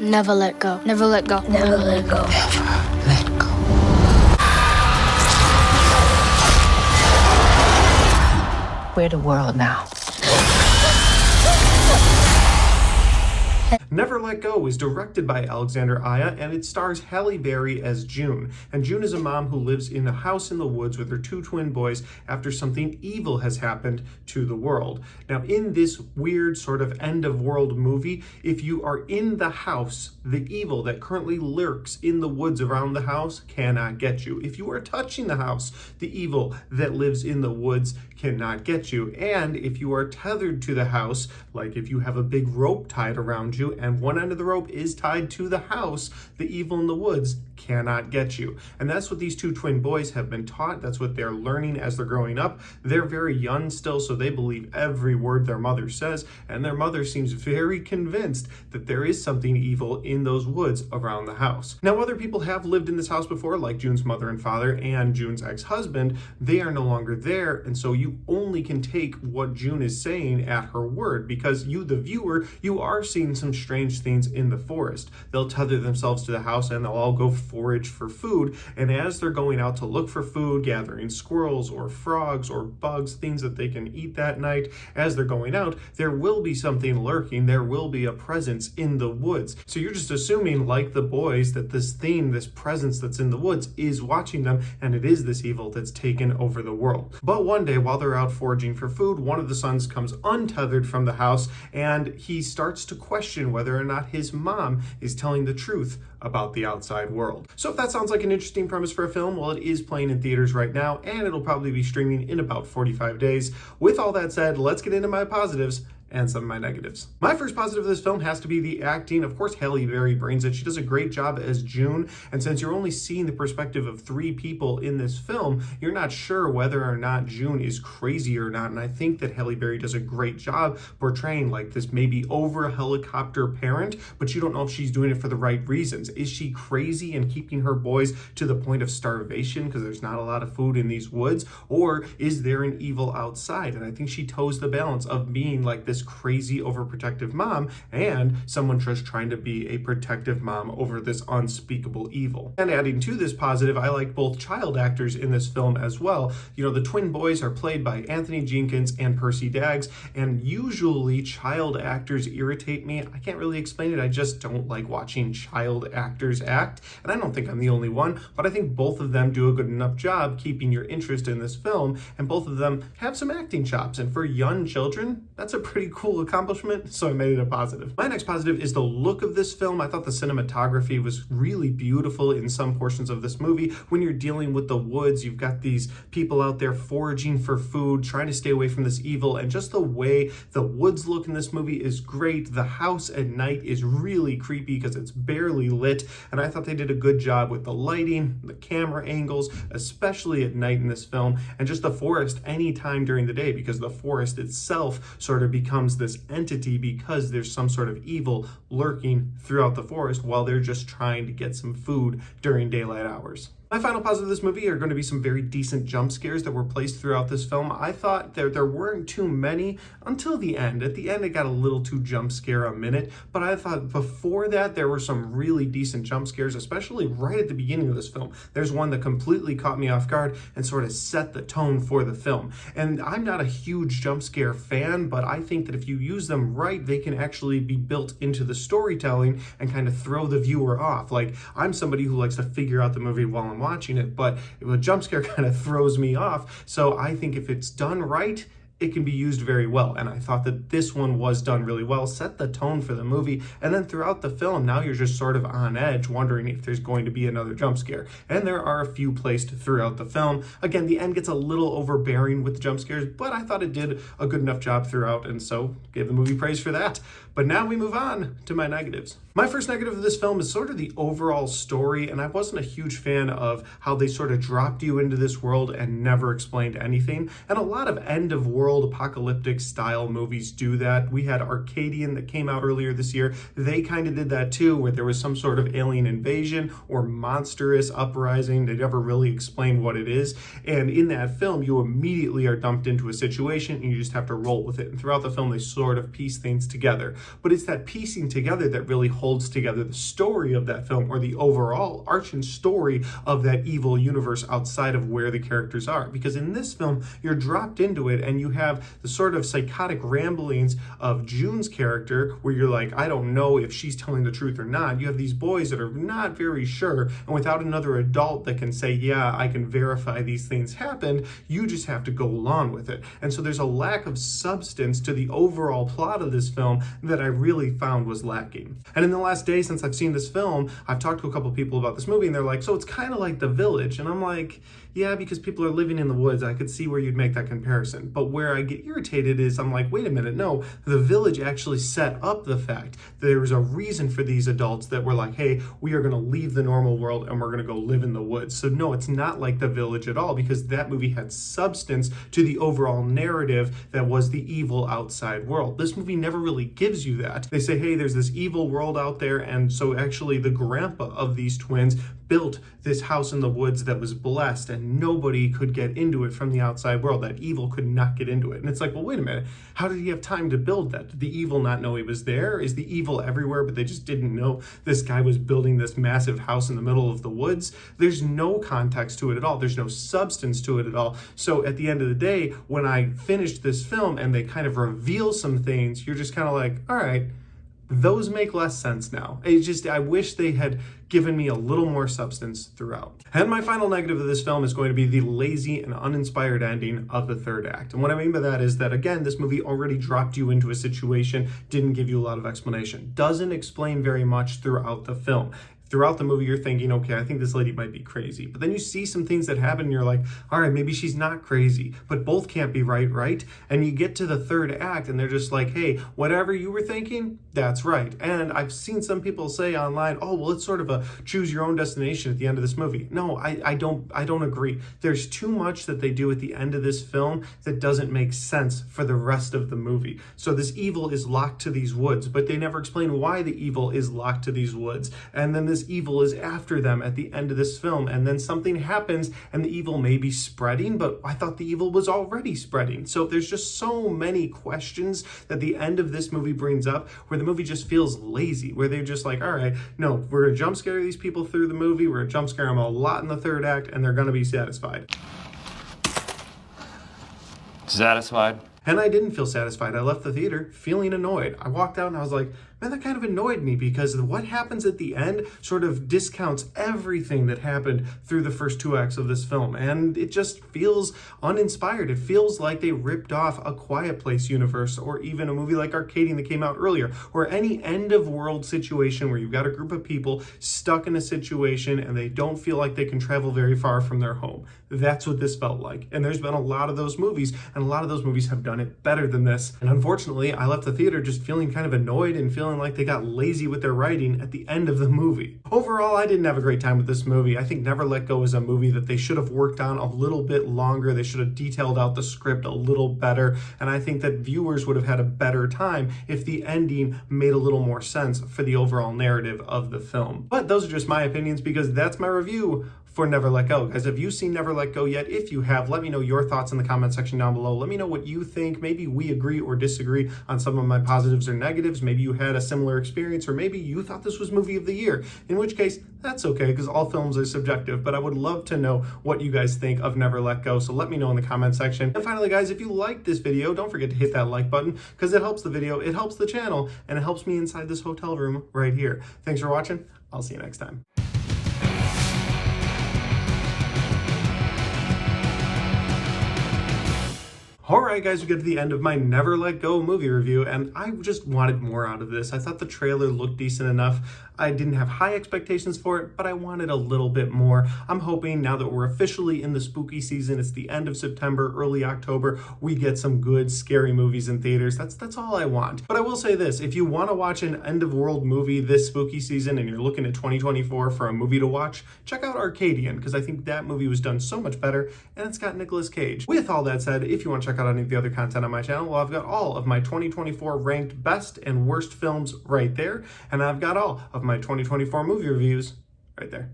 Never let go. Never let go. Never let go. Let go. We're the world now. Never Let Go is directed by Alexander Aya, and it stars Halle Berry as June. And June is a mom who lives in a house in the woods with her two twin boys after something evil has happened to the world. Now, in this weird sort of end-of-world movie, if you are in the house, the evil that currently lurks in the woods around the house cannot get you. If you are touching the house, the evil that lives in the woods cannot get you. And if you are tethered to the house, like if you have a big rope tied around you and one end of the rope is tied to the house, the evil in the woods cannot get you. And that's what these two twin boys have been taught. That's what they're learning as they're growing up. They're very young still, so they believe every word their mother says, and their mother seems very convinced that there is something evil in those woods around the house. Now, other people have lived in this house before, like June's mother and father and June's ex-husband. They are no longer there, and so you only can take what June is saying at her word, because you, the viewer, you are seeing some strange things in the forest. They'll tether themselves to the house and they'll all go forage for food, and as they're going out to look for food, gathering squirrels or frogs or bugs, things that they can eat that night, as they're going out, there will be something lurking, there will be a presence in the woods. So you're just assuming, like the boys, that this thing, this presence that's in the woods is watching them, and it is this evil that's taken over the world. But one day, while they're out foraging for food, one of the sons comes untethered from the house, and he starts to question whether or not his mom is telling the truth about the outside world. So if that sounds like an interesting premise for a film, well, it is playing in theaters right now, and it'll probably be streaming in about 45 days. With all that said, let's get into my positives and some of my negatives. My first positive of this film has to be the acting. Of course, Halle Berry brings it. She does a great job as June, and since you're only seeing the perspective of three people in this film, you're not sure whether or not June is crazy or not, and I think that Halle Berry does a great job portraying like this maybe over helicopter parent, but you don't know if she's doing it for the right reasons. Is she crazy and keeping her boys to the point of starvation because there's not a lot of food in these woods, or is there an evil outside? And I think she toes the balance of being like this crazy overprotective mom and someone just trying to be a protective mom over this unspeakable evil. And adding to this positive, I like both child actors in this film as well. You know, the twin boys are played by Anthony Jenkins and Percy Daggs, and usually child actors irritate me. I can't really explain it. I just don't like watching child actors act, and I don't think I'm the only one, but I think both of them do a good enough job keeping your interest in this film, and both of them have some acting chops, and for young children, that's a pretty cool accomplishment, so I made it a positive. My next positive is the look of this film. I thought the cinematography was really beautiful in some portions of this movie. When you're dealing with the woods, you've got these people out there foraging for food, trying to stay away from this evil, and just the way the woods look in this movie is great. The house at night is really creepy because it's barely lit, and I thought they did a good job with the lighting, the camera angles, especially at night in this film, and just the forest anytime during the day, because the forest itself sort of becomes this entity because there's some sort of evil lurking throughout the forest while they're just trying to get some food during daylight hours. My final positive of this movie are going to be some very decent jump scares that were placed throughout this film. I thought there weren't too many until the end. At the end, it got a little too jump scare a minute, but I thought before that, there were some really decent jump scares, especially right at the beginning of this film. There's one that completely caught me off guard and sort of set the tone for the film. And I'm not a huge jump scare fan, but I think that if you use them right, they can actually be built into the storytelling and kind of throw the viewer off. Like, I'm somebody who likes to figure out the movie while I'm watching it, but a jump scare kind of throws me off. So I think if it's done right, it can be used very well, and I thought that this one was done really well, set the tone for the movie, and then throughout the film, now you're just sort of on edge, wondering if there's going to be another jump scare, and there are a few placed throughout the film. Again, the end gets a little overbearing with the jump scares, but I thought it did a good enough job throughout, and so gave the movie praise for that. But now we move on to my negatives. My first negative of this film is sort of the overall story, and I wasn't a huge fan of how they sort of dropped you into this world and never explained anything, and a lot of end-of-world apocalyptic style movies do that. We had Arcadian that came out earlier this year. They kind of did that too, where there was some sort of alien invasion or monstrous uprising. They never really explained what it is, and in that film, you immediately are dumped into a situation and you just have to roll with it, and throughout the film, they sort of piece things together. but it's that piecing together that really holds together the story of that film, or the overall arching story of that evil universe outside of where the characters are. Because in this film, you're dropped into it and you have the sort of psychotic ramblings of June's character, where you're like, I don't know if she's telling the truth or not. You have these boys that are not very sure, and without another adult that can say, yeah, I can verify these things happened, you just have to go along with it. And so there's a lack of substance to the overall plot of this film that I really found was lacking. And in the last day since I've seen this film, I've talked to a couple people about this movie, and they're like, so it's kind of like The Village. And I'm like, yeah, because people are living in the woods. I could see where you'd make that comparison. But where I get irritated is I'm like, wait a minute, no, The Village actually set up the fact that there was a reason for these adults that were like, hey, we are going to leave the normal world and we're going to go live in the woods. So no, it's not like The Village at all, because that movie had substance to the overall narrative that was the evil outside world. This movie never really gives you that. They say, hey, there's this evil world out there, and so actually the grandpa of these twins built this house in the woods that was blessed, and nobody could get into it from the outside world. That evil could not get into it. And it's like, well, wait a minute. How did he have time to build that? Did the evil not know he was there? Is the evil everywhere, but they just didn't know this guy was building this massive house in the middle of the woods? There's no context to it at all. There's no substance to it at all. So at the end of the day, when I finished this film and they kind of reveal some things, you're just kind of like, all right, those make less sense now. I wish they had given me a little more substance throughout. And my final negative of this film is going to be the lazy and uninspired ending of the third act. And what I mean by that is that, again, this movie already dropped you into a situation, didn't give you a lot of explanation, doesn't explain very much throughout the film. Throughout the movie, you're thinking, okay, I think this lady might be crazy. But then you see some things that happen and you're like, all right, maybe she's not crazy, but both can't be right? And you get to the third act and they're just like, hey, whatever you were thinking, that's right. And I've seen some people say online, oh, well, it's sort of a choose your own destination at the end of this movie. No, I don't agree. There's too much that they do at the end of this film that doesn't make sense for the rest of the movie. So this evil is locked to these woods, but they never explain why the evil is locked to these woods. And then this evil is after them at the end of this film, and then something happens and the evil may be spreading, but I thought the evil was already spreading. So there's just so many questions that the end of this movie brings up, where the movie just feels lazy, where they're just like, all right, no, we're gonna jump scare these people through the movie, we're gonna jump scare them a lot in the third act, and they're gonna be satisfied. Satisfied? And I didn't feel satisfied. I left the theater feeling annoyed. I walked out and I was like, man, that kind of annoyed me, because what happens at the end sort of discounts everything that happened through the first two acts of this film. And it just feels uninspired. It feels like they ripped off A Quiet Place universe, or even a movie like Arcadian that came out earlier, or any end of world situation where you've got a group of people stuck in a situation and they don't feel like they can travel very far from their home. That's what this felt like. And there's been a lot of those movies, and a lot of those movies have done it better than this. And unfortunately, I left the theater just feeling kind of annoyed and feeling like they got lazy with their writing at the end of the movie. Overall, I didn't have a great time with this movie. I think Never Let Go is a movie that they should have worked on a little bit longer. They should have detailed out the script a little better. And I think that viewers would have had a better time if the ending made a little more sense for the overall narrative of the film. But those are just my opinions, because that's my review for Never Let Go. Guys, have you seen Never Let Go yet? If you have, let me know your thoughts in the comment section down below. Let me know what you think. Maybe we agree or disagree on some of my positives or negatives. Maybe you had a similar experience, or maybe you thought this was movie of the year, in which case that's okay, because all films are subjective. But I would love to know what you guys think of Never Let Go, so let me know in the comment section. And finally, guys, if you liked this video, don't forget to hit that like button, because it helps the video, it helps the channel, and it helps me inside this hotel room right here. Thanks for watching. I'll see you next time. Alright guys, we get to the end of my Never Let Go movie review, and I just wanted more out of this. I thought the trailer looked decent enough. I didn't have high expectations for it, but I wanted a little bit more. I'm hoping now that we're officially in the spooky season, it's the end of September, early October, we get some good scary movies in theaters. That's all I want. But I will say this, if you want to watch an end of world movie this spooky season and you're looking at 2024 for a movie to watch, check out Arcadian, because I think that movie was done so much better, and it's got Nicolas Cage. With all that said, if you want to check out any of the other content on my channel, well, I've got all of my 2024 ranked best and worst films right there, and I've got all of my 2024 movie reviews right there.